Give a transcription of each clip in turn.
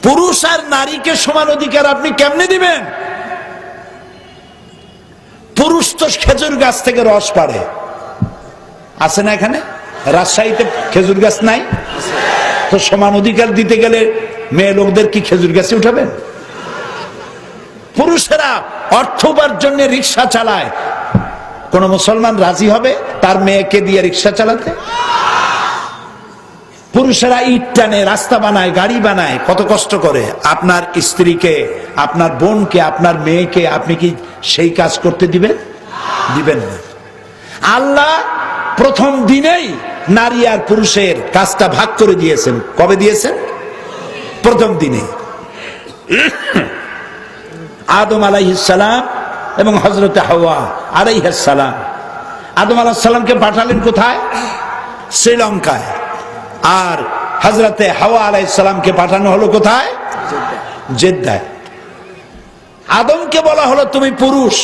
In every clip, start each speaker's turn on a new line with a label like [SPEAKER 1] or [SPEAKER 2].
[SPEAKER 1] পুরুষ আর নারীকে সমান অধিকার আপনি কেমনে দিবেন? পুরুষ তো খেজুর গাছ থেকে রস পাড়ে, আছে না? এখানে রাজশাহীতে খেজুর গাছ নাই? তো সমান অধিকার দিতে গেলে মেয়ে লোকদের কি খেজুর গাছে উঠাবেন? পুরুষেরা অর্থ উপার্জনের রিক্সা চালায়, কোন মুসলমান রাজি হবে তার মেয়েকে দিয়ে রিক্সা চালাতে? পুরুষেরা ইট টানে, রাস্তা বানায়, গাড়ি বানায়, কত কষ্ট করে। আপনার স্ত্রীকে, আপনার বোনকে, আপনার মেয়েকে আপনি কি সেই কাজ করতে দিবেন? দিবেন না। আল্লাহ প্রথম দিনেই নারী আর পুরুষের কাজটা ভাগ করে দিয়েছেন। কবে দিয়েছেন? প্রথম দিনে। আদম আলাইহিস সালাম এবং হযরতে হাওয়া আলাইহিস সালাম। আদম আলাইহিস সালামকে পাঠালেন কোথায়? শ্রীলঙ্কায়। আর হযরতে হাওয়া আলাইহিস সালামকে পাঠানো হলো কোথায়? জেদ্দায়। আদমকে বলা হলো তুমি পুরুষ,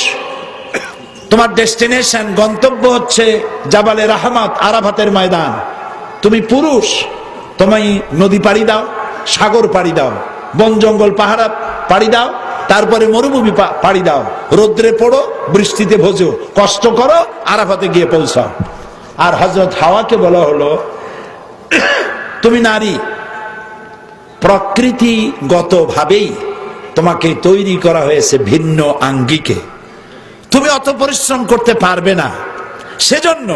[SPEAKER 1] তোমার ডেস্টিনেশন, গন্তব্য হচ্ছে জাবালে রাহমাত, আরাফাতের ময়দান। তুমি পুরুষ, তুমি নদী পাড়ি দাও, সাগর পাড়ি দাও, বন জঙ্গল পাহাড় পাড়ি দাও, তারপরে মরুভূমি পাড়ি দাও, রোদ্রে পড়ো, বৃষ্টিতে ভোজো, কষ্ট করো, আরাফাতে গিয়ে পৌঁছাও। আর হযরত হাওয়াকে বলা হলো তুমি নারী, প্রকৃতিগতভাবেই তোমাকে তৈরি করা হয়েছে ভিন্ন আঙ্গিকে, তুমি অত পরিশ্রম করতে পারবে না, সেজন্য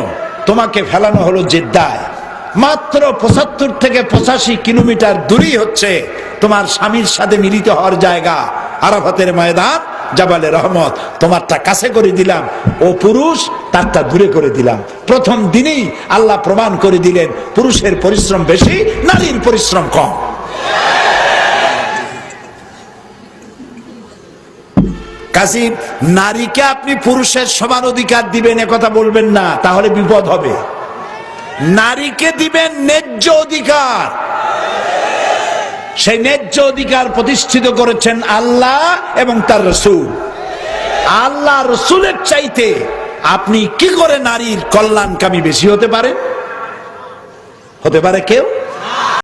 [SPEAKER 1] তোমাকে ফেলানো হলো জেদ্দায়। মাত্র ৭৫ থেকে ৮৫ কিলোমিটার দূরেই হচ্ছে তোমার স্বামীর সাথে মিলিত হওয়ার জায়গা, আরাফাতের ময়দান, জাবালে রহমত। তোমারটা কাছে করে দিলাম, ও পুরুষ তারটা দূরে করে দিলাম। প্রথম দিনেই আল্লাহ প্রমাণ করে দিলেন পুরুষের পরিশ্রম বেশি, নারীর পরিশ্রম কম। কাজী নারীকে আপনি পুরুষের সমান অধিকার দিবেন এ কথা বলবেন না, তাহলে বিপদ হবে। নারীকে দিবেন ন্যায্য অধিকার। সেই ন্যায্য অধিকার প্রতিষ্ঠিত করেছেন আল্লাহ এবং তার রাসূল। আল্লাহ রাসূলের চাইতে আপনি কি করে নারীর কল্যাণকামী বেশি হতে পারে? হতে পারে কেউ?